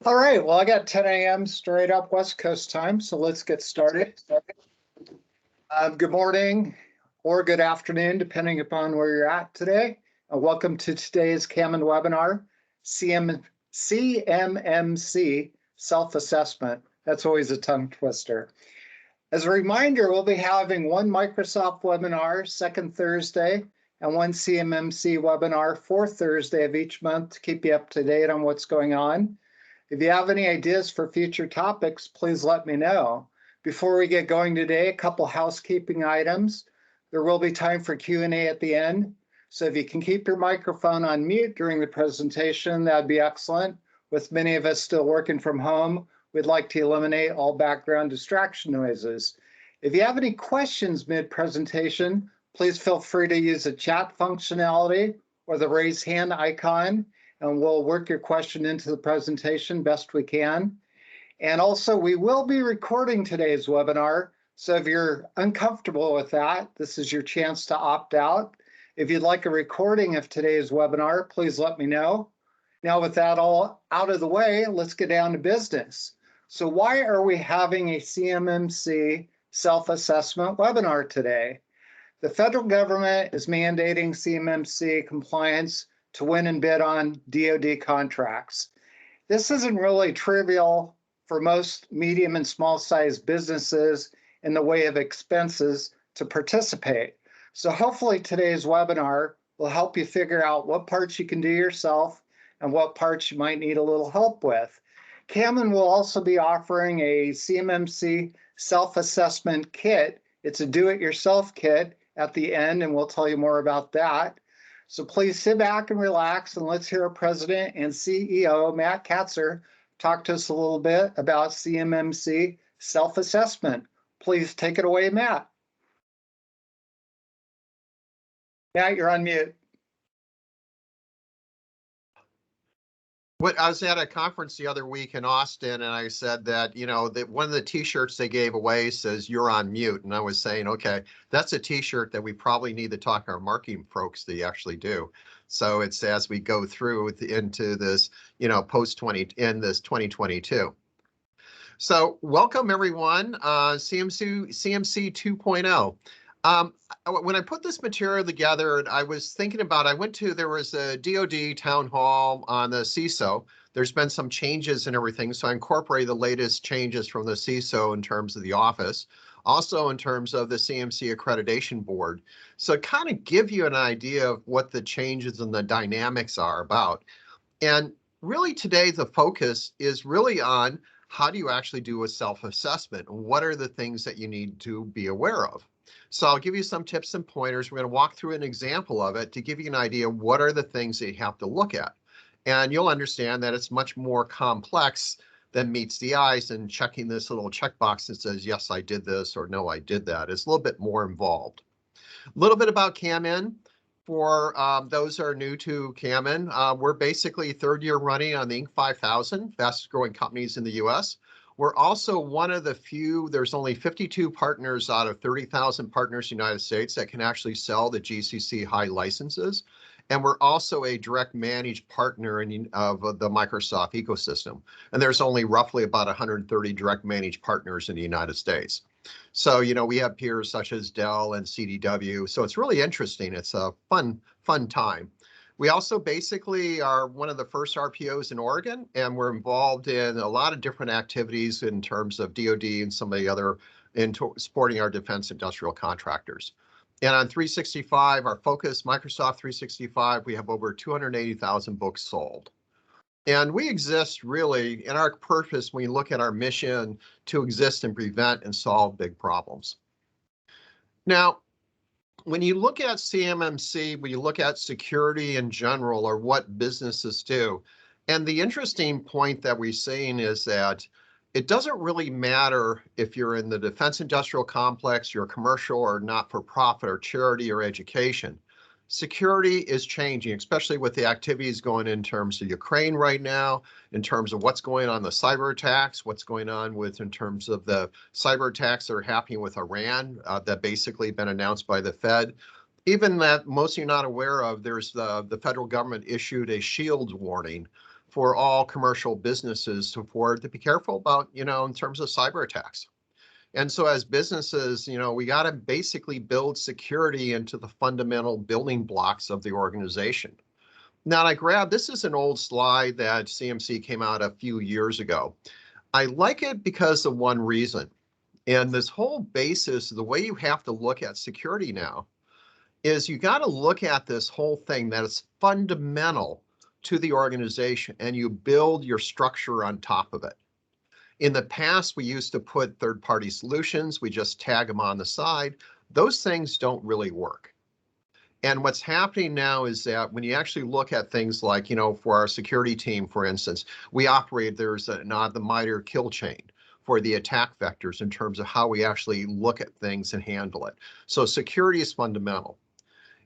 All right, well, I got 10 a.m. straight up West Coast time, so let's get started. Good morning or good afternoon, depending upon where you're at today. Welcome to today's KAMIND webinar, CMMC self-assessment. That's always a tongue twister. As a reminder, we'll be having one Microsoft webinar second Thursday and one CMMC webinar fourth Thursday of each month to keep you up to date on what's going on. If you have any ideas for future topics, please let me know. Before we get going today, a couple housekeeping items. There will be time for Q&A at the end. So if you can keep your microphone on mute during the presentation, that'd be excellent. With many of us still working from home, we'd like to eliminate all background distraction noises. If you have any questions mid-presentation, please feel free to use the chat functionality or the raise hand icon, and we'll work your question into the presentation best we can. And also, we will be recording today's webinar, so if you're uncomfortable with that, this is your chance to opt out. If you'd like a recording of today's webinar, please let me know. Now, with that all out of the way, let's get down to business. So why are we having a CMMC self-assessment webinar today? The federal government is mandating CMMC compliance to win and bid on DoD contracts. This isn't really trivial for most medium and small sized businesses in the way of expenses to participate. So hopefully today's webinar will help you figure out what parts you can do yourself and what parts you might need a little help with. KAMIND will also be offering a CMMC self-assessment kit. It's a do-it-yourself kit at the end, and we'll tell you more about that. So please sit back and relax, and let's hear our President and CEO, Matt Katzer, talk to us a little bit about CMMC self-assessment. Please take it away, Matt. Matt, you're on mute. I was at a conference the other week in Austin, and I said that, that one of the T-shirts they gave away says "You're on mute," and I was saying, okay, that's a T-shirt that we probably need to talk to our marketing folks to actually do. So it's as we go through into this, this 2022. So welcome everyone, CMC 2.0. When I put this material together, I was thinking about, there was a DoD town hall on the CISO. There's been some changes and everything, so I incorporated the latest changes from the CISO in terms of the office, also in terms of the CMC accreditation board. So kind of give you an idea of what the changes and the dynamics are about. And really today, the focus is really on how do you actually do a self-assessment? What are the things that you need to be aware of? So I'll give you some tips and pointers. We're going to walk through an example of it to give you an idea of what are the things that you have to look at. And you'll understand that it's much more complex than meets the eyes and checking this little checkbox that says, yes, I did this, or no, I did that. It's a little bit more involved. A little bit about KAMIND. For those who are new to KAMIND, we're basically third year running on the Inc. 5000, fastest growing companies in the US. We're also one of the few, there's only 52 partners out of 30,000 partners in the United States that can actually sell the GCC high licenses. And we're also a direct managed partner of the Microsoft ecosystem. And there's only roughly about 130 direct managed partners in the United States. So, we have peers such as Dell and CDW. So it's really interesting. It's a fun time. We also basically are one of the first RPOs in Oregon, and we're involved in a lot of different activities in terms of DoD and some of the other in supporting our defense industrial contractors. And on 365, our focus, Microsoft 365, we have over 280,000 books sold. And we exist really in our purpose when you look at our mission to exist and prevent and solve big problems. Now, when you look at CMMC, when you look at security in general or what businesses do, and the interesting point that we're seeing is that it doesn't really matter if you're in the defense industrial complex, you're commercial or not-for-profit or charity or education. Security is changing, especially with the activities going in terms of Ukraine right now, in terms of what's going on the cyber attacks, what's going on in terms of the cyber attacks that are happening with Iran that basically been announced by the Fed. Even that most of you are not aware of, there's the federal government issued a shield warning for all commercial businesses to be careful about, in terms of cyber attacks. And so as businesses, we got to basically build security into the fundamental building blocks of the organization. Now, this is an old slide that CMC came out a few years ago. I like it because of one reason. And this whole basis, the way you have to look at security now, is you got to look at this whole thing that is fundamental to the organization, and you build your structure on top of it. In the past, we used to put third-party solutions. We just tag them on the side. Those things don't really work. And what's happening now is that when you actually look at things like, for our security team, for instance, there's the MITRE kill chain for the attack vectors in terms of how we actually look at things and handle it. So security is fundamental.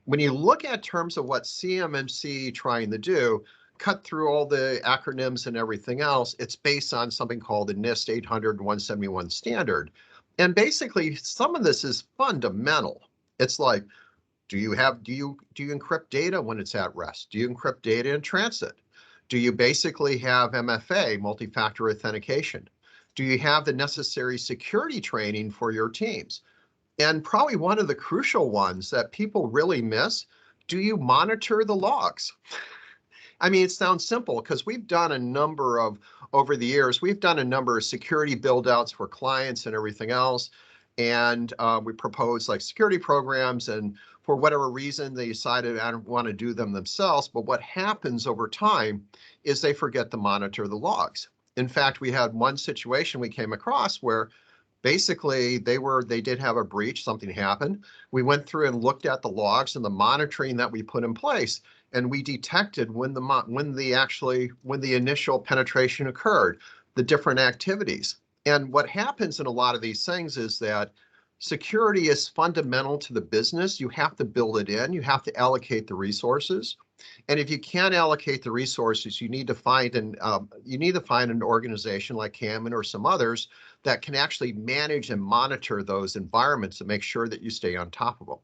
When you look at terms of what CMMC trying to do, cut through all the acronyms and everything else, it's based on something called the NIST 800-171 standard. And basically, some of this is fundamental. It's like, do you encrypt data when it's at rest? Do you encrypt data in transit? Do you basically have MFA, multi-factor authentication? Do you have the necessary security training for your teams? And probably one of the crucial ones that people really miss, do you monitor the logs? I mean, it sounds simple because over the years, we've done a number of security build outs for clients and everything else. And we proposed like security programs, and for whatever reason, they decided I don't want to do them themselves. But what happens over time is they forget to monitor the logs. In fact, we had one situation we came across where basically they did have a breach, something happened. We went through and looked at the logs and the monitoring that we put in place, and we detected when the initial penetration occurred, the different activities. And what happens in a lot of these things is that security is fundamental to the business. You have to build it in, you have to allocate the resources. And if you can't allocate the resources, you need to find an organization like KAMIND or some others that can actually manage and monitor those environments and make sure that you stay on top of them.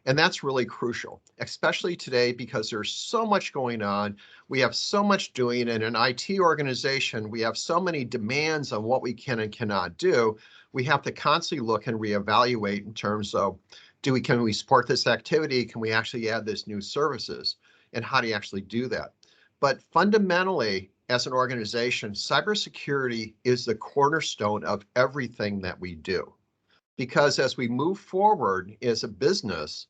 And that's really crucial, especially today because there's so much going on. We have so much doing in an IT organization. We have so many demands on what we can and cannot do. We have to constantly look and reevaluate in terms of, can we support this activity? Can we actually add this new services? And how do you actually do that? But fundamentally, as an organization, cybersecurity is the cornerstone of everything that we do. Because as we move forward as a business,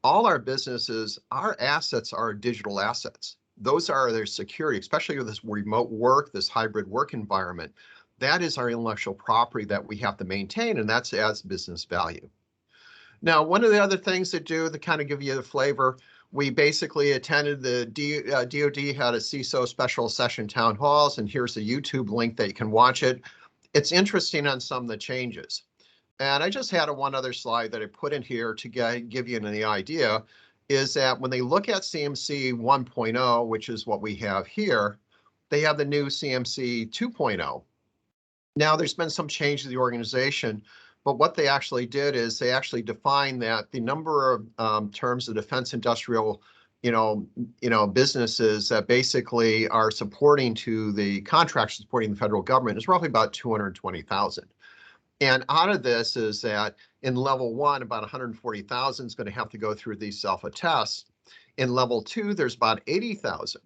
all our businesses, our assets are digital assets. Those are their security, especially with this remote work, this hybrid work environment. That is our intellectual property that we have to maintain, and that's adds business value. Now, one of the other things that kind of give you the flavor, we basically attended the DoD had a CISO special session town halls, and here's the YouTube link that you can watch it. It's interesting on some of the changes. And I just had one other slide that I put in here to give you an idea, is that when they look at CMC 1.0, which is what we have here, they have the new CMC 2.0. Now, there's been some change to the organization, but what they actually did is they actually defined that the number of terms of defense industrial, businesses that basically are supporting to the contracts supporting the federal government is roughly about 220,000. And out of this is that in level 1, about 140,000 is going to have to go through these self-attests. In level 2, there's about 80,000.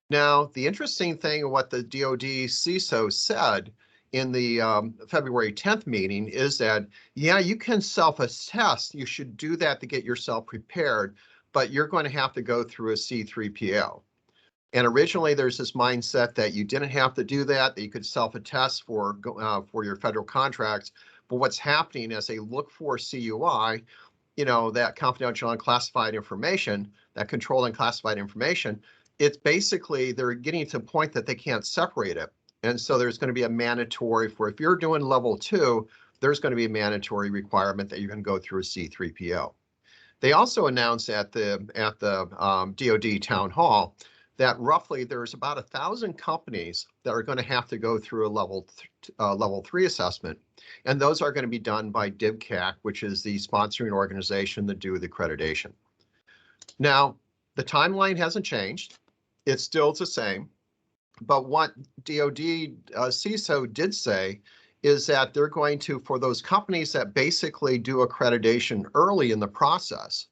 Now, the interesting thing of what the DoD CISO said in the February 10th meeting is that, yeah, you can self-attest. You should do that to get yourself prepared, but you're going to have to go through a C3PO. And originally, there's this mindset that you didn't have to do that you could self-attest for your federal contracts. But what's happening as they look for CUI, that confidential and classified information, that controlled and classified information, it's basically they're getting to a point that they can't separate it. And so there's going to be a mandatory for if you're doing level 2, there's going to be a mandatory requirement that you're going to go through a C3PO. They also announced at the DoD town hall that roughly there's about 1,000 companies that are going to have to go through a level 3 assessment. And those are going to be done by DIVCAC, which is the sponsoring organization that do the accreditation. Now, the timeline hasn't changed. It's still the same. But what DoD CISO did say is that they're going to, for those companies that basically do accreditation early in the process,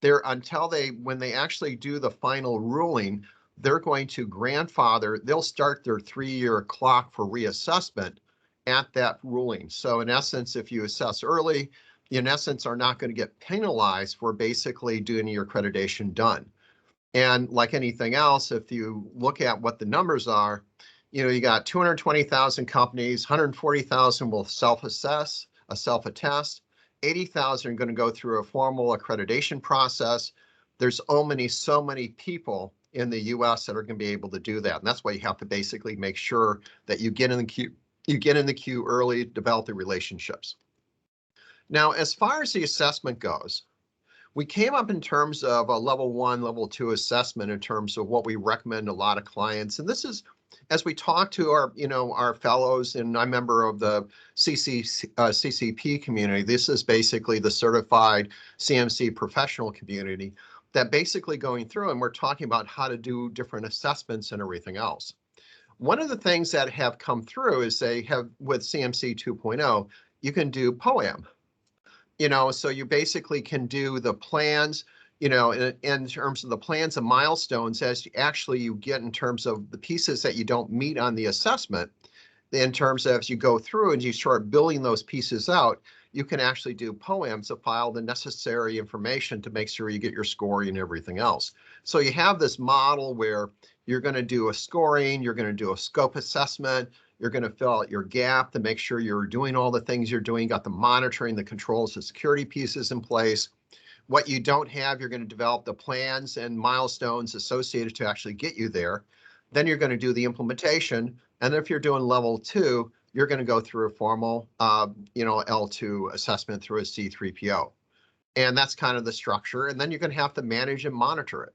when they actually do the final ruling, they're going to grandfather, they'll start their 3-year clock for reassessment at that ruling. So in essence, if you assess early, you in essence are not going to get penalized for basically doing your accreditation done. And like anything else, if you look at what the numbers are, you got 220,000 companies, 140,000 will self-assess, self-attest, 80,000 are going to go through a formal accreditation process. There's so many people in the US that are going to be able to do that. And that's why you have to basically make sure that you get in the queue early, develop the relationships. Now, as far as the assessment goes, we came up in terms of a level 1, level 2 assessment in terms of what we recommend to a lot of clients. And this is, as we talk to our fellows, and I'm a member of the CCP community, this is basically the certified CMC professional community that basically going through, and we're talking about how to do different assessments and everything else. One of the things that have come through is they have, with CMC 2.0, you can do POAM. So you basically can do the plans, in terms of the plans and milestones as you get in terms of the pieces that you don't meet on the assessment. In terms of as you go through and you start building those pieces out, you can actually do POAMs to file the necessary information to make sure you get your scoring and everything else. So you have this model where you're going to do a scoring, you're going to do a scope assessment, you're going to fill out your gap to make sure you're doing all the things you're doing, got the monitoring, the controls, the security pieces in place. What you don't have, you're going to develop the plans and milestones associated to actually get you there. Then you're going to do the implementation. And if you're doing level 2, you're going to go through a formal, L2 assessment through a C3PO. And that's kind of the structure. And then you're going to have to manage and monitor it.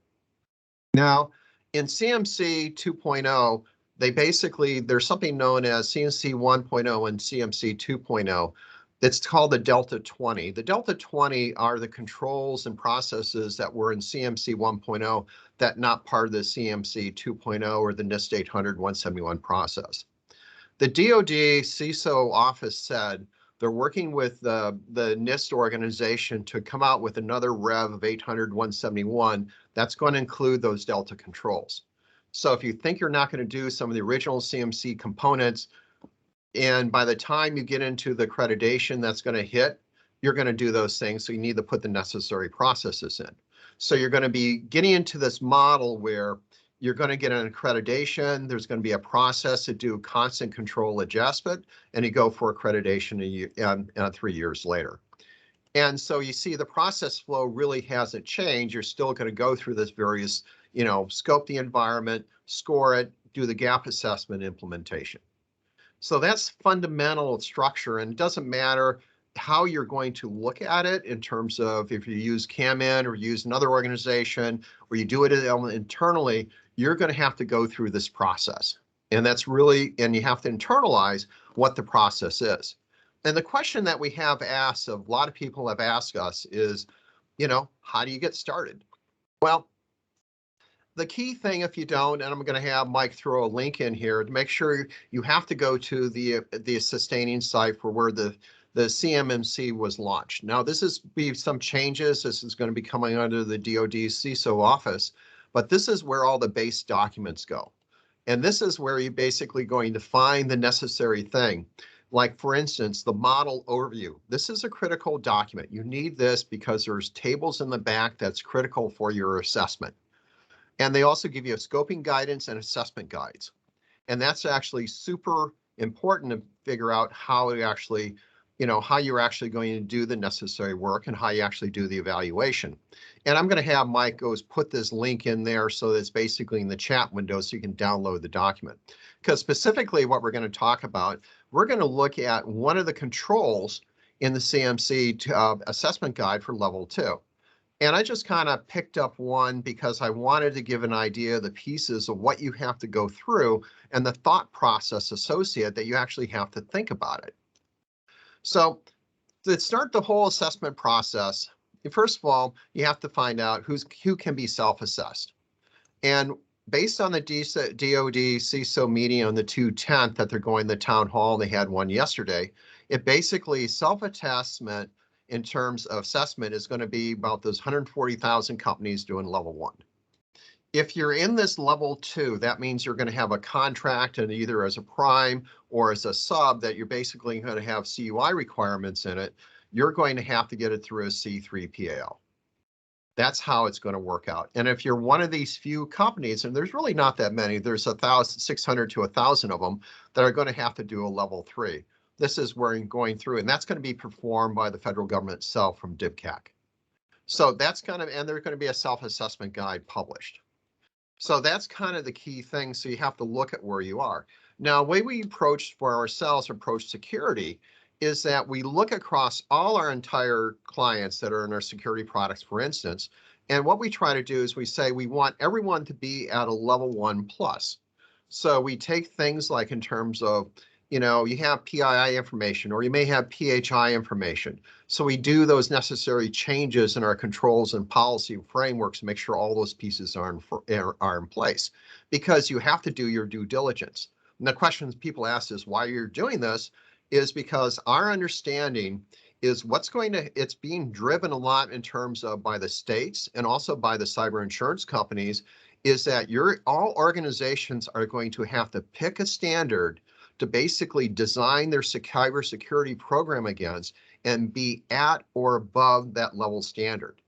Now, in CMC 2.0, there's something known as CMC 1.0 and CMC 2.0. It's called the Delta 20. The Delta 20 are the controls and processes that were in CMC 1.0 that not part of the CMC 2.0 or the NIST 800-171 process. The DoD CISO office said they're working with the NIST organization to come out with another rev of 800-171 that's going to include those Delta controls. So if you think you're not going to do some of the original CMC components, and by the time you get into the accreditation that's going to hit, you're going to do those things. So you need to put the necessary processes in. So you're going to be getting into this model where you're going to get an accreditation. There's going to be a process to do constant control adjustment, and you go for accreditation 3 years later. And so you see the process flow really hasn't changed. You're still going to go through this various, scope the environment, score it, do the gap assessment implementation. So that's fundamental structure, and it doesn't matter how you're going to look at it in terms of if you use KAMIND or use another organization or you do it internally, you're going to have to go through this process. And you have to internalize what the process is. And the question that we have asked, a lot of people have asked us is, how do you get started? Well, the key thing, if you don't, and I'm going to have Mike throw a link in here to make sure you have to go to the sustaining site for where the CMMC was launched. Now, this is some changes. This is going to be coming under the DoD CISO office, but this is where all the base documents go. And this is where you're basically going to find the necessary thing. Like, for instance, the model overview. This is a critical document. You need this because there's tables in the back that's critical for your assessment. And they also give you a scoping guidance and assessment guides. And that's actually super important to figure out how you're actually going to do the necessary work and how you actually do the evaluation. And I'm going to have Mike put this link in there so that it's basically in the chat window so you can download the document. Because specifically what we're going to talk about, we're going to look at one of the controls in the CMC assessment guide for level 2. And I just kind of picked up one because I wanted to give an idea of the pieces of what you have to go through and the thought process associated that you actually have to think about it. So to start the whole assessment process, first of all, you have to find out who can be self-assessed. And based on the DoD CISO meeting on the 2/10 that they're going to the town hall, they had one yesterday. It basically self-assessment in terms of assessment is going to be about those 140,000 companies doing level 1. If you're in this level 2, that means you're going to have a contract and either as a prime or as a sub that you're basically going to have CUI requirements in it. You're going to have to get it through a C3 PAL. That's how it's going to work out. And if you're one of these few companies, and there's really not that many, there's 600 to 1,000 of them that are going to have to do a level 3. This is where you're going through, and that's going to be performed by the federal government itself from DIBCAC. So that's kind of, and there's going to be a self-assessment guide published. So that's kind of the key thing. So you have to look at where you are. Now, the way we approach for ourselves, approach security, is that we look across all our entire clients that are in our security products, for instance, and what we try to do is we say we want everyone to be at a level 1 plus. So we take things like in terms of, you know, you have PII information or you may have PHI information. So we do those necessary changes in our controls and policy frameworks to make sure all those pieces are in place, because you have to do your due diligence. And the questions people ask is why you're doing this is because our understanding is it's being driven a lot in terms of by the states and also by the cyber insurance companies, is that all organizations are going to have to pick a standard to basically design their cybersecurity program against and be at or above that level standard.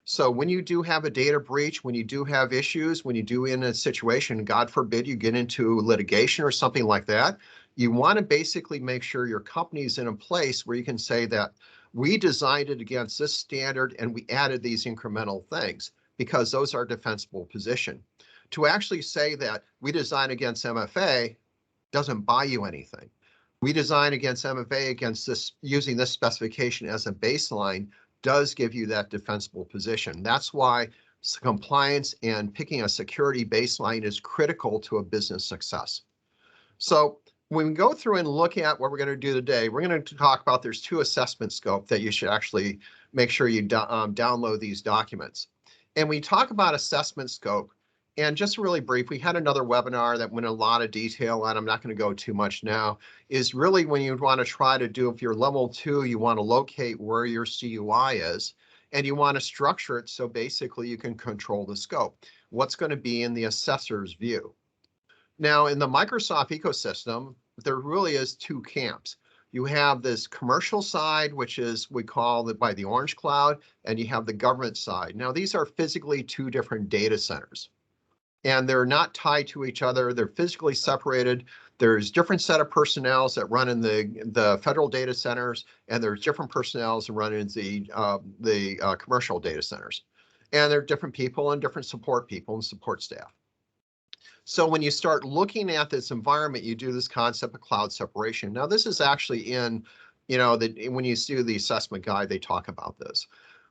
So when you do have a data breach, when you do have issues, when you do in a situation, God forbid you get into litigation or something like that, you want to basically make sure your company is in a place where you can say that we designed it against this standard and we added these incremental things because those are defensible position. To actually say that we design against MFA doesn't buy you anything. We design against MFA against this using this specification as a baseline does give you that defensible position. That's why compliance and picking a security baseline is critical to a business success. So when we go through and look at what we're going to do today, we're going to talk about there's 2 assessment scope that you should actually make sure you download these documents. And we talk about assessment scope. And just really brief, we had another webinar that went in a lot of detail on, I'm not going to go too much now, is really when you want to try to do, if you're level 2, you want to locate where your CUI is, and you want to structure it so basically you can control the scope. What's going to be in the assessor's view? Now, in the Microsoft ecosystem, there really is 2 camps. You have this commercial side, which is, we call it by the orange cloud, and you have the government side. Now, these are physically 2 different data centers. And they're not tied to each other. They're physically separated. There's different set of personnel that run in the federal data centers, and there's different personnel that run in the commercial data centers. And there are different people and different support people and support staff. So when you start looking at this environment, you do this concept of cloud separation. Now, this is actually in, you know, when you do the assessment guide, they talk about this.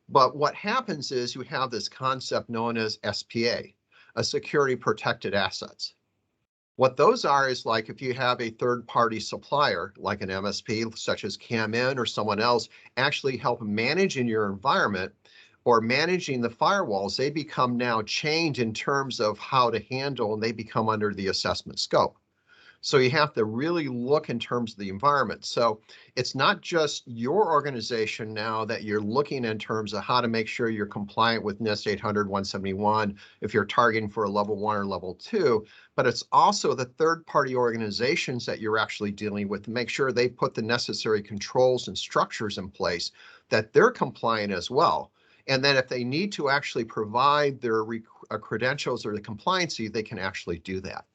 But what happens is you have this concept known as SPA. A security protected assets. What those are is like if you have a third-party supplier, like an MSP, such as KAMIND or someone else, actually help manage in your environment or managing the firewalls, they become now chained in terms of how to handle, and they become under the assessment scope. So you have to really look in terms of the environment. So it's not just your organization now that you're looking in terms of how to make sure you're compliant with NIST 800, 171, if you're targeting for a level 1 or level 2, but it's also the third-party organizations that you're actually dealing with to make sure they put the necessary controls and structures in place that they're compliant as well. And then if they need to actually provide their credentials or the compliancy, they can actually do that.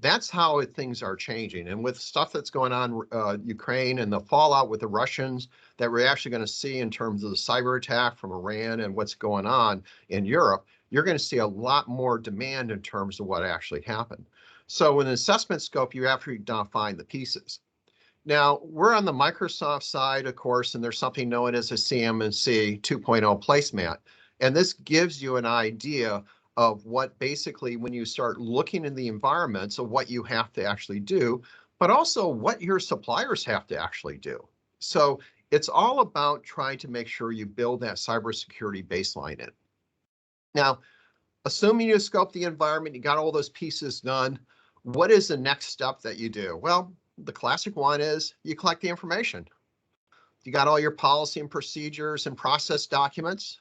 That's how things are changing. And with stuff that's going on Ukraine and the fallout with the Russians that we're actually going to see in terms of the cyber attack from Iran and what's going on in Europe, you're going to see a lot more demand in terms of what actually happened. So in the assessment scope, you have to define the pieces. Now, we're on the Microsoft side, of course, and there's something known as a CMMC 2.0 placemat. And this gives you an idea of what basically when you start looking in the environment, so what you have to actually do, but also what your suppliers have to actually do. So it's all about trying to make sure you build that cybersecurity baseline in. Now, assuming you scope the environment, you got all those pieces done, what is the next step that you do? Well, the classic one is you collect the information. You got all your policy and procedures and process documents.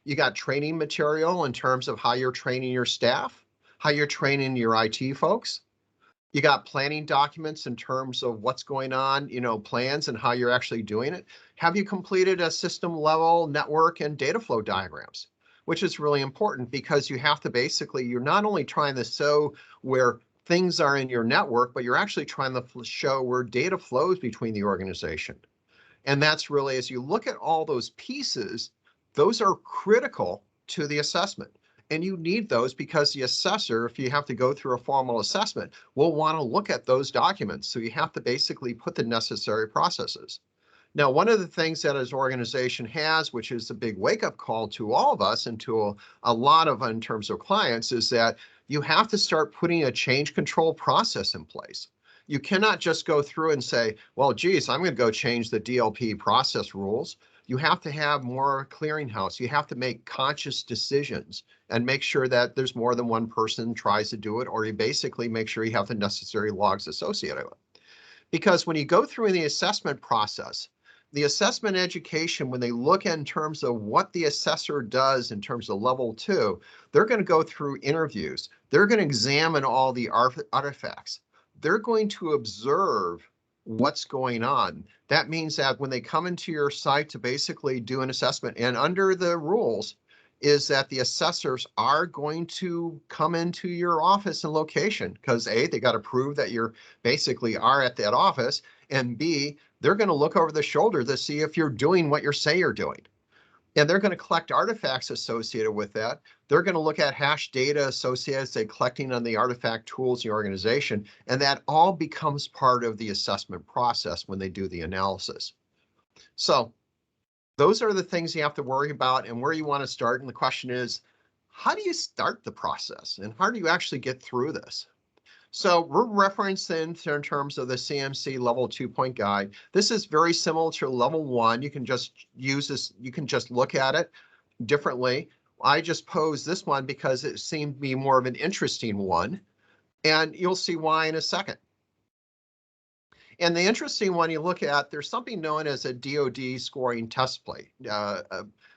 You got training material in terms of how you're training your staff, how you're training your IT folks. You got planning documents in terms of what's going on, plans and how you're actually doing it. Have you completed a system level network and data flow diagrams? Which is really important because you have to basically, you're not only trying to show where things are in your network, but you're actually trying to show where data flows between the organization. And that's really, as you look at all those pieces, those are critical to the assessment. And you need those because the assessor, if you have to go through a formal assessment, will want to look at those documents. So you have to basically put the necessary processes. Now, one of the things that his organization has, which is a big wake-up call to all of us and to a lot of, in terms of clients, is that you have to start putting a change control process in place. You cannot just go through and say, well, geez, I'm going to go change the DLP process rules. You have to have more clearinghouse. You have to make conscious decisions and make sure that there's more than one person tries to do it, or you basically make sure you have the necessary logs associated with it. Because when you go through the assessment process, the assessment education, when they look in terms of what the assessor does in terms of level 2, they're going to go through interviews. They're going to examine all the artifacts. They're going to observe what's going on. That means that when they come into your site to basically do an assessment, and under the rules is that the assessors are going to come into your office and location because A, they got to prove that you're basically are at that office, and B, they're going to look over the shoulder to see if you're doing what you say you're doing. And they're going to collect artifacts associated with that. They're going to look at hash data associated, say, collecting on the artifact tools in your organization. And that all becomes part of the assessment process when they do the analysis. So those are the things you have to worry about and where you want to start. And the question is, how do you start the process? And how do you actually get through this? So we're referencing in terms of the CMMC level 2-point guide. This is very similar to level 1. You can just use this, you can just look at it differently. I just posed this one because it seemed to be more of an interesting one, and you'll see why in a second. And the interesting one you look at, there's something known as a DoD scoring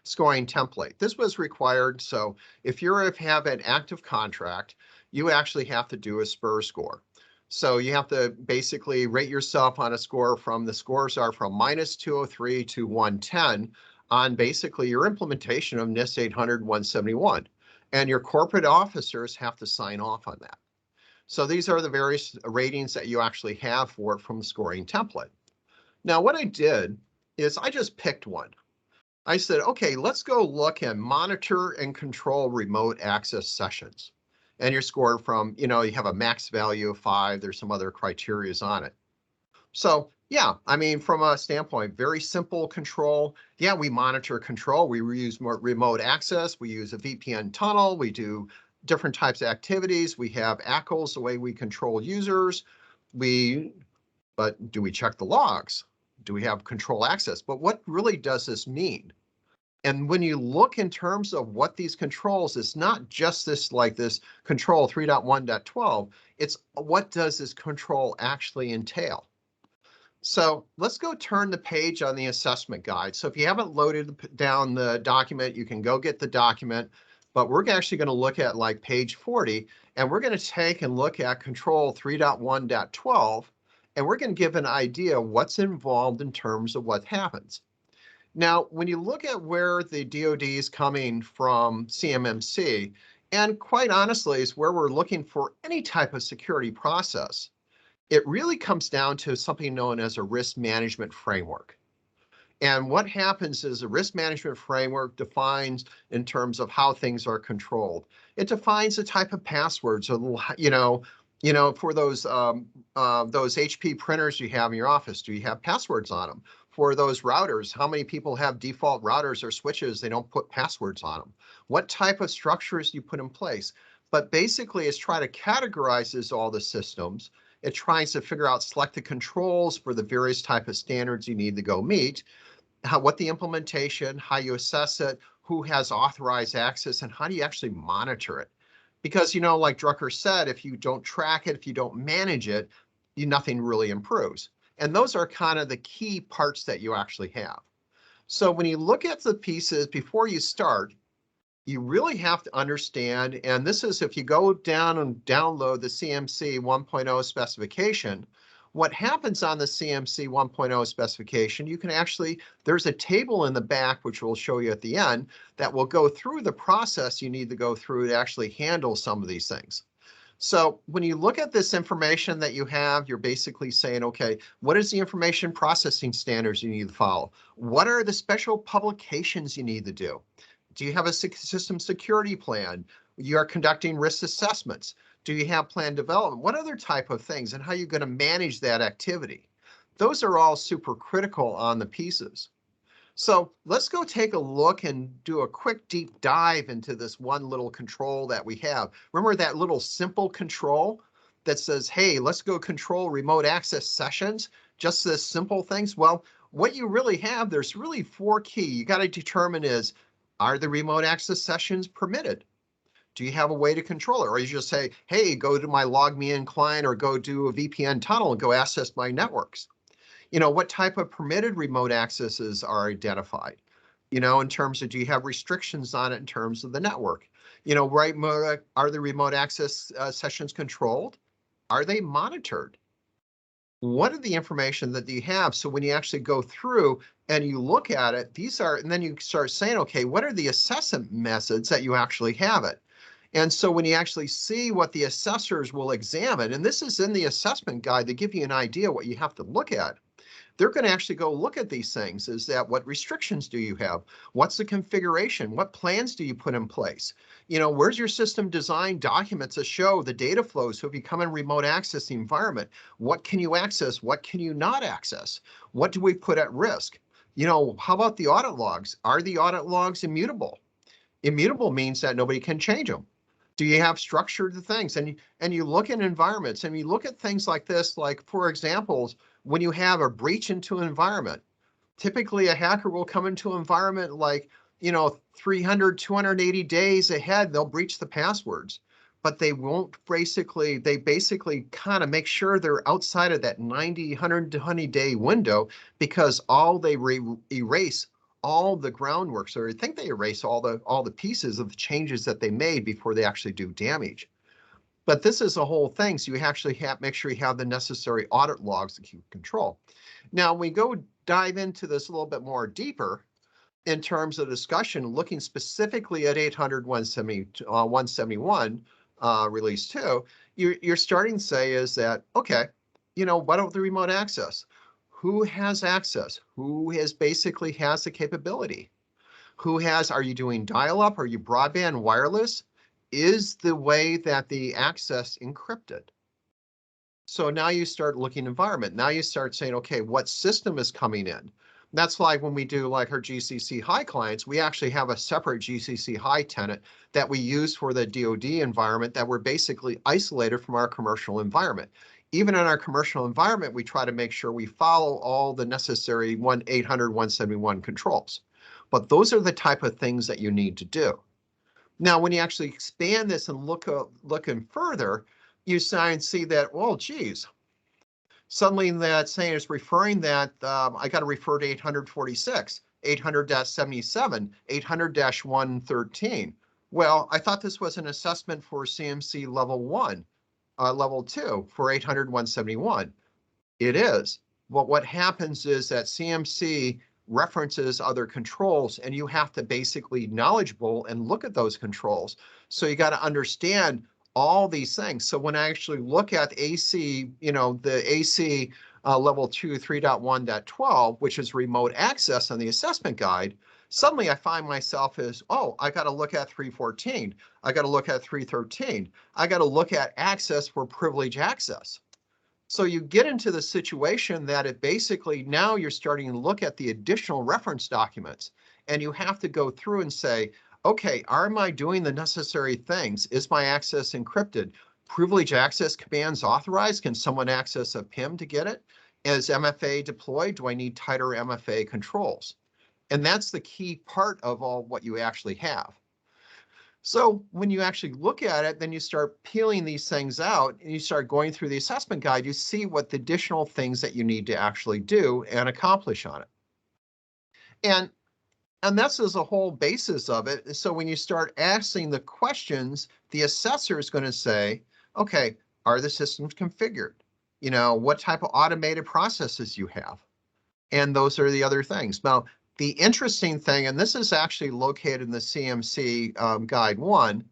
scoring template. This was required, so if you have an active contract, you actually have to do a SPUR score. So you have to basically rate yourself on a score from, the scores are from -203 to 110 on basically your implementation of NIST 800 171. And your corporate officers have to sign off on that. So these are the various ratings that you actually have for it from the scoring template. Now, what I did is I just picked one. I said, okay, let's go look and monitor and control remote access sessions. And you're scored from, you have a max value of 5. There's some other criterias on it. So yeah, I mean, from a standpoint, very simple control. Yeah, we monitor control. We use more remote access. We use a VPN tunnel. We do different types of activities. We have ACLs, the way we control users. But do we check the logs? Do we have control access? But what really does this mean? And when you look in terms of what these controls, it's not just this control 3.1.12, it's what does this control actually entail? So let's go turn the page on the assessment guide. So if you haven't loaded down the document, you can go get the document, but we're actually going to look at page 40, and we're going to take and look at control 3.1.12, and we're going to give an idea what's involved in terms of what happens. Now, when you look at where the DoD is coming from CMMC, and quite honestly is where we're looking for any type of security process, it really comes down to something known as a risk management framework. And what happens is a risk management framework defines in terms of how things are controlled. It defines the type of passwords, for those HP printers you have in your office. Do you have passwords on them? For those routers, how many people have default routers or switches? They don't put passwords on them. What type of structures do you put in place? But basically, it's try to categorize all the systems. It tries to figure out selected controls for the various type of standards you need to go meet, what the implementation, how you assess it, who has authorized access, and how do you actually monitor it? Because, like Drucker said, if you don't track it, if you don't manage it, nothing really improves. And those are kind of the key parts that you actually have. So when you look at the pieces before you start, you really have to understand, and this is if you go down and download the CMC 1.0 specification, what happens on the CMC 1.0 specification, you can actually, there's a table in the back, which we'll show you at the end, that will go through the process you need to go through to actually handle some of these things. So when you look at this information that you have, you're basically saying, okay, what is the information processing standards you need to follow? What are the special publications you need to do? Do you have a system security plan? You are conducting risk assessments. Do you have plan development? What other type of things, and how are you going to manage that activity? Those are all super critical on the pieces. So let's go take a look and do a quick deep dive into this one little control that we have. Remember that little simple control that says, hey, let's go control remote access sessions, just this simple things? Well, what you really have, there's really 4 key. You got to determine is, are the remote access sessions permitted? Do you have a way to control it? Or you just say, hey, go to my LogMeIn client or go do a VPN tunnel and go access my networks. What type of permitted remote accesses are identified? In terms of, do you have restrictions on it in terms of the network? Right, are the remote access sessions controlled? Are they monitored? What are the information that you have? So when you actually go through and you look at it, these are, and then you start saying, okay, what are the assessment methods that you actually have it? And so when you actually see what the assessors will examine, and this is in the assessment guide to give you an idea what you have to look at, they're going to actually go look at these things. Is that what restrictions do you have? What's the configuration? What plans do you put in place? Where's your system design documents that show the data flows? So if you come in remote access the environment, what can you access? What can you not access? What do we put at risk? How about the audit logs? Are the audit logs immutable? Immutable means that nobody can change them. Do you have structured things? And you look at environments and you look at things like this, like for examples, when you have a breach into an environment, typically a hacker will come into an environment like, 300, 280 days ahead, they'll breach the passwords, but they basically kind of make sure they're outside of that 90, 120 day window, because they erase all the groundwork. So I think they erase all the pieces of the changes that they made before they actually do damage. But this is a whole thing. So you actually make sure you have the necessary audit logs to keep control. Now we go dive into this a little bit more deeper in terms of discussion, looking specifically at 800.171 release 2. You're starting to say is that, okay, what about the remote access? Who has access? Who basically has the capability? Are you doing dial-up? Are you broadband wireless? Is the way that the access encrypted? So now you start looking environment. Now you start saying, okay, what system is coming in? That's like when we do like our GCC High clients, we actually have a separate GCC High tenant that we use for the DoD environment that we're basically isolated from our commercial environment. Even in our commercial environment, we try to make sure we follow all the necessary 800.171 controls. But those are the type of things that you need to do. Now, when you actually expand this and looking further, you see that, well, geez, suddenly that saying is referring that I got to refer to 846, 800-77, 800-113. Well, I thought this was an assessment for CMC level 1. Level 2 for 800.171. It is. But what happens is that CMC references other controls, and you have to basically knowledgeable and look at those controls. So you got to understand all these things. So when I actually look at AC, the AC level 2 3.1.12, which is remote access on the assessment guide, suddenly I find myself as, oh, I got to look at 314. I got to look at 313. I got to look at access for privilege access. So you get into the situation that it basically now you're starting to look at the additional reference documents, and you have to go through and say, okay, am I doing the necessary things? Is my access encrypted? Privilege access commands authorized? Can someone access a PIM to get it? Is MFA deployed? Do I need tighter MFA controls? And that's the key part of all what you actually have. So when you actually look at it, then you start peeling these things out and you start going through the assessment guide, you see what the additional things that you need to actually do and accomplish on it. And this is the whole basis of it. So when you start asking the questions, the assessor is going to say, okay, are the systems configured? You know, what type of automated processes you have? And those are the other things. Now, the interesting thing, and this is actually located in the CMC Guide 1,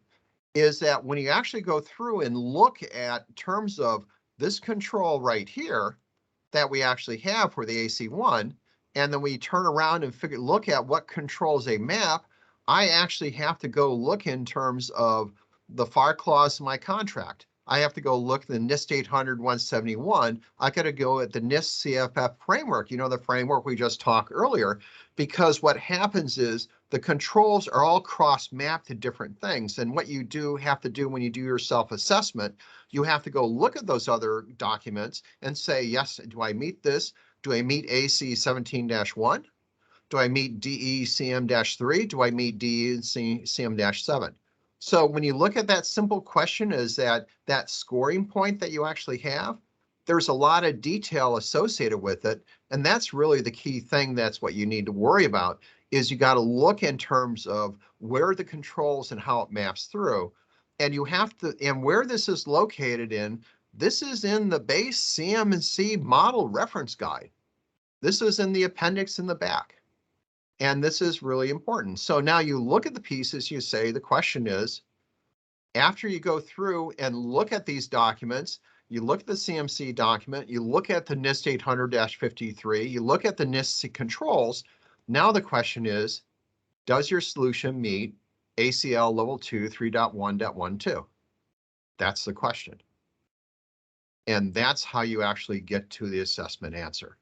is that when you actually go through and look at terms of this control right here that we actually have for the AC1, and then we turn around and look at what controls a map, I actually have to go look in terms of the FAR clause in my contract. I have to go look at the NIST 800-171. I got to go at the NIST CFF framework, you know, the framework we just talked earlier, because what happens is the controls are all cross-mapped to different things. And what you do have to do when you do your self-assessment, you have to go look at those other documents and say, yes, do I meet this? Do I meet AC 17-1? Do I meet DE CM-3? Do I meet DE CM-7? So when you look at that simple question, is that scoring point that you actually have, there's a lot of detail associated with it. And that's really the key thing. That's what you need to worry about, is you got to look in terms of where are the controls and how it maps through. And you have to, and where this is located in, this is in the base CMMC model reference guide. This is in the appendix in the back. And this is really important. So now you look at the pieces, you say, the question is, after you go through and look at these documents, you look at the CMC document, you look at the NIST 800-53, you look at the NIST controls. Now the question is, does your solution meet ACL level 2 3.1.12? That's the question. And that's how you actually get to the assessment answer.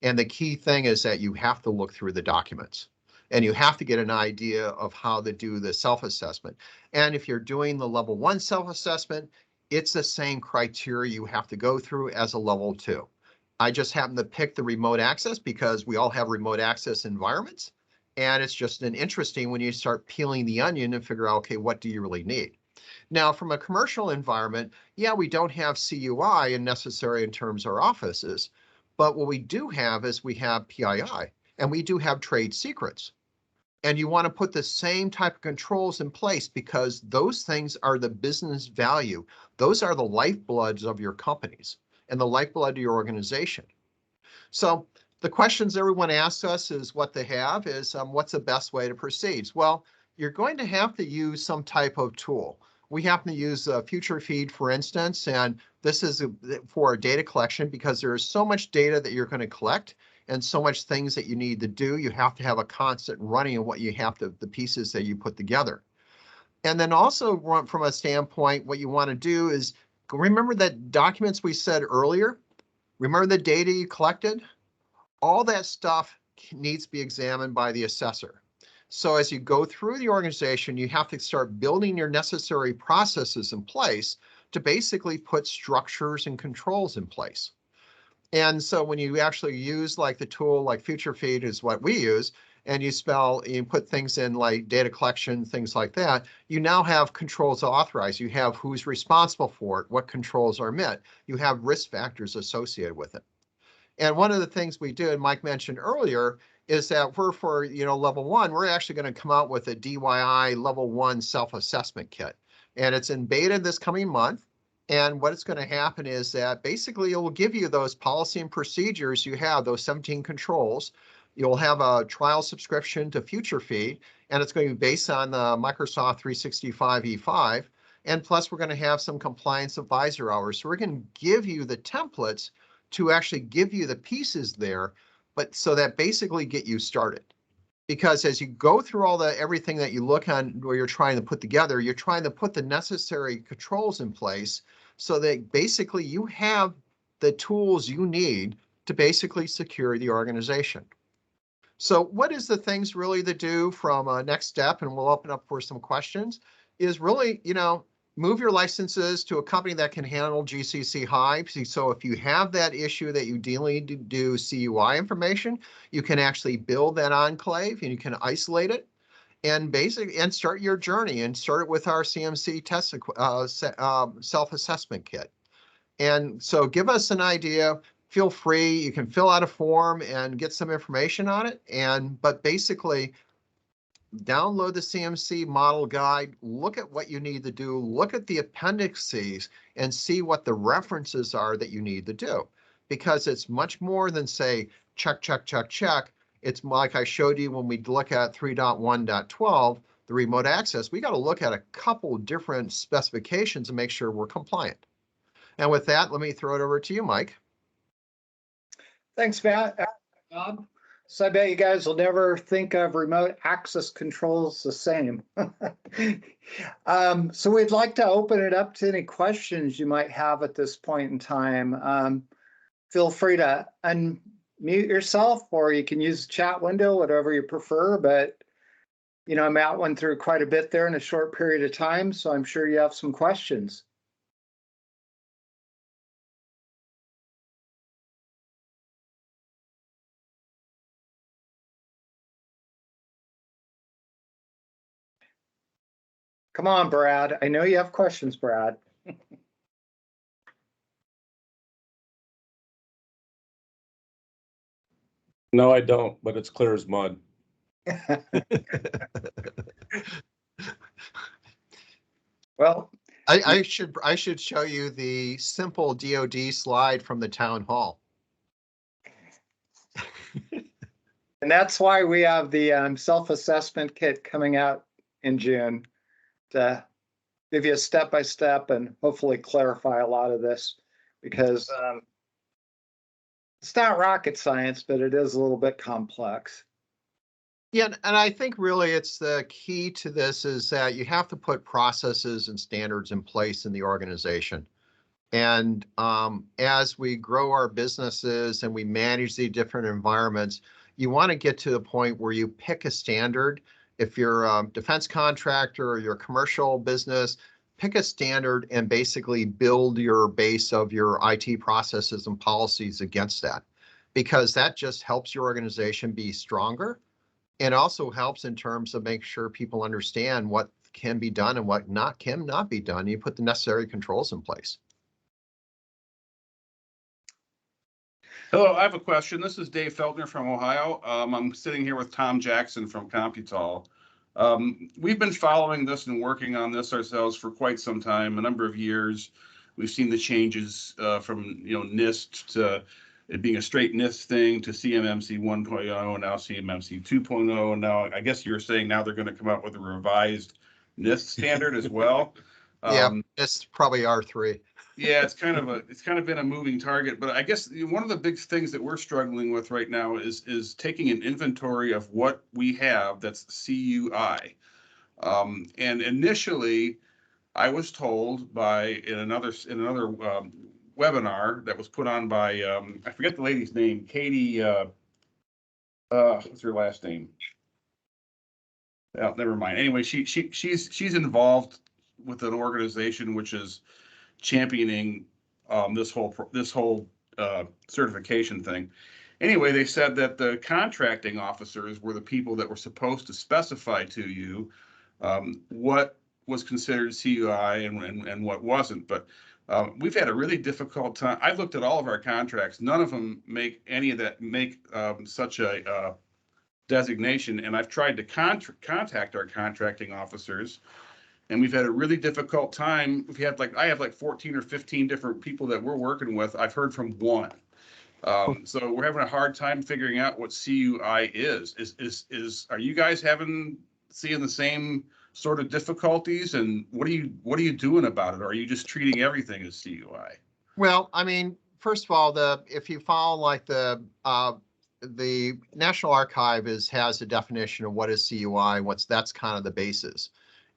And the key thing is that you have to look through the documents and you have to get an idea of how to do the self-assessment. And if you're doing the level 1 self-assessment, it's the same criteria you have to go through as a level 2. I just happen to pick the remote access because we all have remote access environments. And it's just an interesting when you start peeling the onion and figure out, okay, what do you really need? Now, from a commercial environment, yeah, we don't have CUI and necessary in terms of our offices. But what we do have is we have PII and we do have trade secrets. And you want to put the same type of controls in place because those things are the business value. Those are the lifebloods of your companies and the lifeblood of your organization. So the questions everyone asks us is what they have is what's the best way to proceed? Well, you're going to have to use some type of tool. We happen to use Future Feed, for instance, and this is for data collection because there is so much data that you're going to collect and so much things that you need to do. You have to have a constant running of what you have to, the pieces that you put together. And then also from a standpoint, what you want to do is remember that documents we said earlier, remember the data you collected? All that stuff needs to be examined by the assessor. So as you go through the organization, you have to start building your necessary processes in place to basically put structures and controls in place. And so when you actually use like the tool like Future Feed is what we use, and you put things in like data collection, things like that, you now have controls authorized. You have who's responsible for it, what controls are met. You have risk factors associated with it. And one of the things we do, and Mike mentioned earlier, is that for level 1, we're actually going to come out with a DYI level 1 self-assessment kit. And it's in beta this coming month. And what it's going to happen is that basically it will give you those policy and procedures you have, those 17 controls. You'll have a trial subscription to Future Feed, and it's going to be based on the Microsoft 365 E5. And plus, we're going to have some compliance advisor hours. So we're going to give you the templates to actually give you the pieces there, but so that basically get you started. Because as you go through everything that you look on where you're trying to put together, you're trying to put the necessary controls in place so that basically you have the tools you need to basically secure the organization. So what is the things really to do from a next step, and we'll open up for some questions, is really, move your licenses to a company that can handle GCC high. So if you have that issue that you need to do CUI information, you can actually build that enclave and you can isolate it and start your journey and start it with our CMC test self-assessment kit. And so give us an idea. Feel free. You can fill out a form and get some information on it. But basically, download the CMC model guide, look at what you need to do, look at the appendices and see what the references are that you need to do. Because it's much more than say, check, check, check, check. It's like I showed you when we look at 3.1.12, the remote access, we got to look at a couple different specifications and make sure we're compliant. And with that, let me throw it over to you, Mike. Thanks, Matt. Bob. So I bet you guys will never think of remote access controls the same. So we'd like to open it up to any questions you might have at this point in time. Feel free to unmute yourself, or you can use the chat window, whatever you prefer. But, you know, Matt went through quite a bit there in a short period of time, so I'm sure you have some questions. Come on, Brad. I know you have questions, Brad. No, I don't, but it's clear as mud. Well, I should show you the simple DoD slide from the town hall. and that's why we have the self-assessment kit coming out in June to give you a step-by-step and hopefully clarify a lot of this, because it's not rocket science, but it is a little bit complex. Yeah, and I think really it's the key to this is that you have to put processes and standards in place in the organization. And as we grow our businesses and we manage the different environments, you want to get to the point where you pick a standard. If you're a defense contractor or you're a commercial business, pick a standard and basically build your base of your IT processes and policies against that, because that just helps your organization be stronger. And also helps in terms of make sure people understand what can be done and what cannot be done. You put the necessary controls in place. Hello, I have a question. This is Dave Feltner from Ohio. I'm sitting here with Tom Jackson from Computal. We've been following this and working on this ourselves for quite some time, a number of years. We've seen the changes from NIST to it being a straight NIST thing to CMMC 1.0 and now CMMC 2.0. And now I guess you're saying now they're going to come out with a revised NIST standard as well. Yeah, it's probably R3. Yeah, it's kind of been a moving target, but I guess one of the big things that we're struggling with right now is taking an inventory of what we have that's CUI. And initially, I was told in another webinar that was put on by I forget the lady's name, Katie. What's her last name? Oh, never mind. Anyway, she's involved with an organization which is championing this whole certification thing. Anyway, they said that the contracting officers were the people that were supposed to specify to you what was considered CUI and what wasn't. But we've had a really difficult time. I've looked at all of our contracts. None of them make any of that, such a designation. And I've tried to contact our contracting officers, and we've had a really difficult time. I have like 14 or 15 different people that we're working with. I've heard from one. So we're having a hard time figuring out what CUI is. Are you guys seeing the same sort of difficulties, and what are you doing about it? Or are you just treating everything as CUI? Well, I mean, first of all, if you follow like the National Archive has a definition of what is CUI, that's kind of the basis.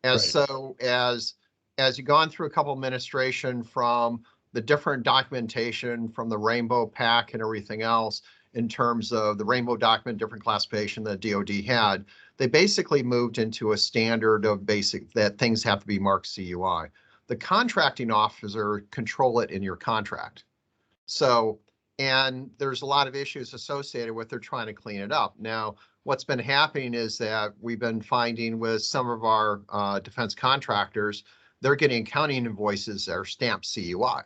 As you've gone through a couple of administration from the different documentation from the Rainbow Pack and everything else, in terms of the Rainbow document, different classification that DoD had, they basically moved into a standard of that things have to be marked CUI. The contracting officer control it in your contract. So, and there's a lot of issues associated with they're trying to clean it up. Now, what's been happening is that we've been finding with some of our defense contractors, they're getting accounting invoices that are stamped CUI.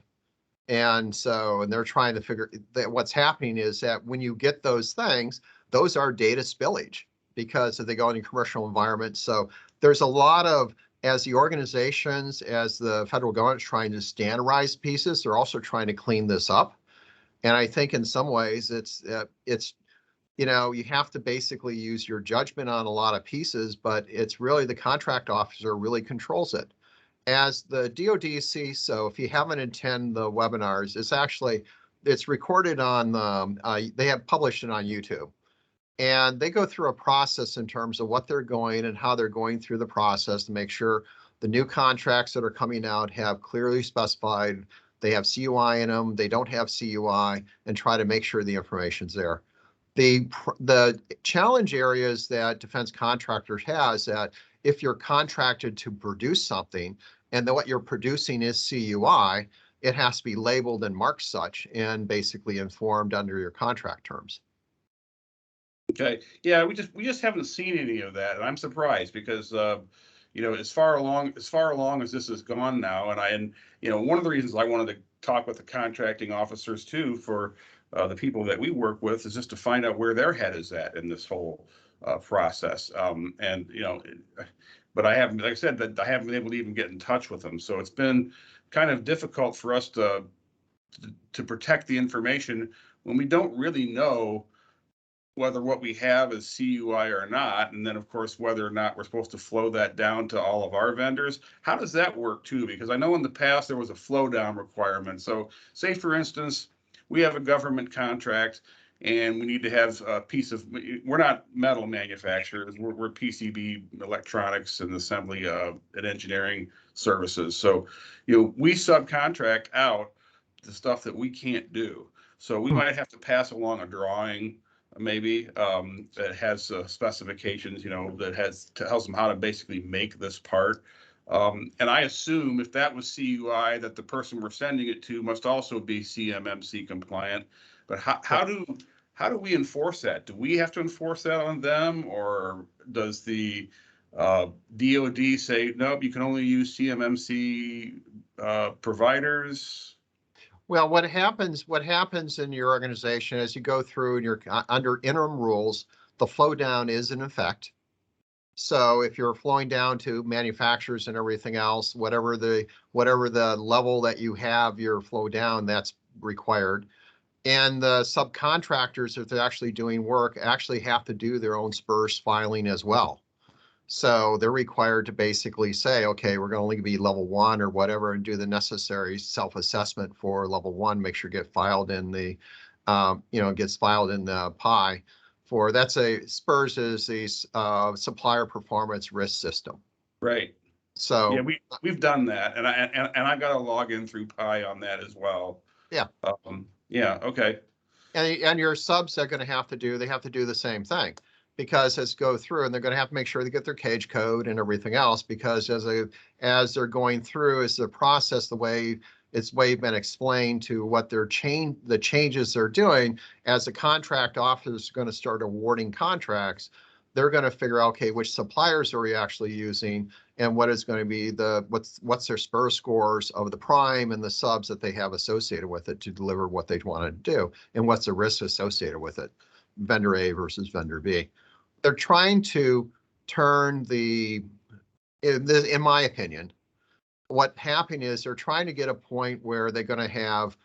And so, and they're trying to figure that what's happening is that when you get those things, those are data spillage because if they go in a commercial environment. So there's a lot of, as the organizations, as the federal government is trying to standardize pieces, they're also trying to clean this up. And I think in some ways it's, you know, you have to basically use your judgment on a lot of pieces, but it's really the contract officer really controls it. As the DoD sees, so if you haven't attended the webinars, it's recorded on, they have published it on YouTube. And they go through a process in terms of what they're going and how they're going through the process to make sure the new contracts that are coming out have clearly specified, they have CUI in them, they don't have CUI, and try to make sure the information's there. The challenge areas that defense contractors has that if you're contracted to produce something and that what you're producing is CUI, it has to be labeled and marked such and basically informed under your contract terms. Okay, yeah, we just haven't seen any of that, and I'm surprised because you know, as far along as this has gone now, and you know, one of the reasons I wanted to talk with the contracting officers too for the people that we work with is just to find out where their head is at in this whole process. And you know, but I haven't, like I said, that I haven't been able to even get in touch with them, so it's been kind of difficult for us to protect the information when we don't really know whether what we have is CUI or not, and then of course whether or not we're supposed to flow that down to all of our vendors. How does that work too? Because I know in the past there was a flow down requirement. So say for instance, we have a government contract and we need to have a piece of, we're not metal manufacturers, we're PCB electronics and assembly and engineering services. So, you know, we subcontract out the stuff that we can't do. So we might have to pass along a drawing maybe that has specifications, you know, that tells them how to basically make this part. And I assume if that was CUI, that the person we're sending it to must also be CMMC compliant. But how do we enforce that? Do we have to enforce that on them, or does the DoD say nope, you can only use CMMC providers? Well, what happens in your organization as you go through and you're under interim rules, the flow down is in effect. So if you're flowing down to manufacturers and everything else, whatever the level that you have your flow down, that's required. And the subcontractors, if they're actually doing work, actually have to do their own SPURS filing as well. So they're required to basically say, okay, we're going to only be level 1 or whatever, and do the necessary self-assessment for level 1, make sure it get filed in the, you know, gets filed in the PI for, that's a, SPURS is the supplier performance risk system. Right. So yeah, we've done that, and I got to log in through PI on that as well. Yeah. Yeah. Okay. And your subs are going to have to do, they have to do the same thing. Because as go through, and they're going to have to make sure they get their cage code and everything else, because as they're going through, is the process the way it's been explained to what the changes they're doing. As the contract officer is going to start awarding contracts, they're going to figure out, okay, which suppliers are we actually using, and what is going to be what's their SPUR scores of the prime and the subs that they have associated with it to deliver what they want to do, and what's the risk associated with it, vendor A versus vendor B. They're trying to turn in my opinion, what happened is they're trying to get a point where they're going to have,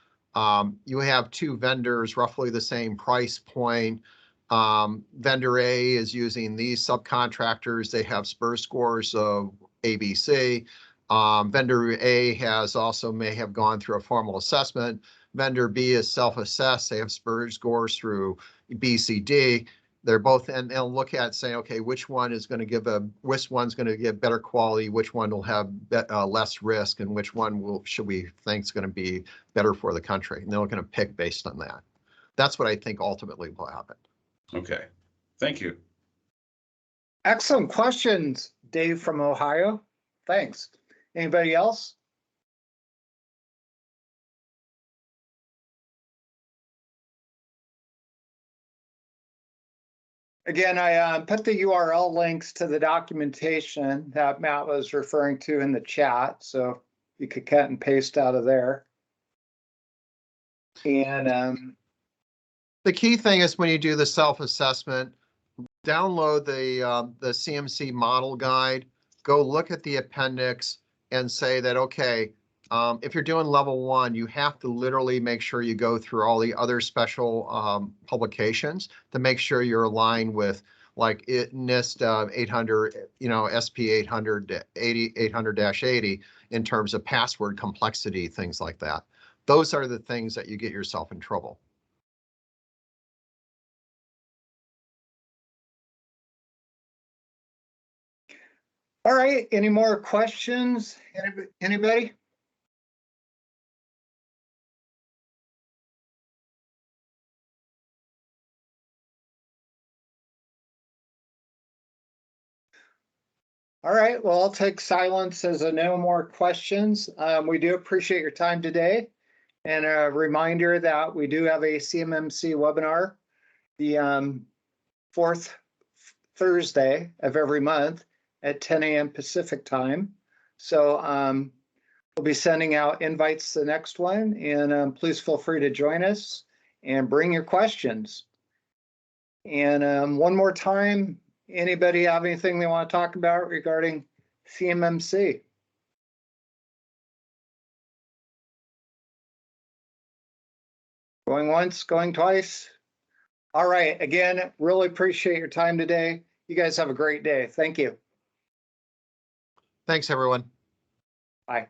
you have two vendors, roughly the same price point. Vendor A is using these subcontractors. They have SPUR scores of ABC. Vendor A may have gone through a formal assessment. Vendor B is self-assessed. They have SPUR scores through BCD. They're both, and they'll look at saying, okay, which one is going to give better quality, which one will have less risk, and which one should we think is going to be better for the country. And they're going to pick based on that. That's what I think ultimately will happen. Okay, thank you. Excellent questions, Dave from Ohio. Thanks. Anybody else? Again, I put the URL links to the documentation that Matt was referring to in the chat, so you could cut and paste out of there. And The key thing is when you do the self-assessment, download the CMC model guide, go look at the appendix and say that, okay, if you're doing level 1, you have to literally make sure you go through all the other special publications to make sure you're aligned with like NIST 800, SP 800-80 in terms of password complexity, things like that. Those are the things that you get yourself in trouble. all right, any more questions? Anybody? All right, well, I'll take silence as a no more questions. We do appreciate your time today. And a reminder that we do have a CMMC webinar the fourth Thursday of every month at 10 a.m. Pacific time. So we'll be sending out invites to the next one, and please feel free to join us and bring your questions. And one more time, anybody have anything they want to talk about regarding CMMC? Going once, going twice? All right, again, really appreciate your time today. You guys have a great day. Thank you. Thanks, everyone. Bye.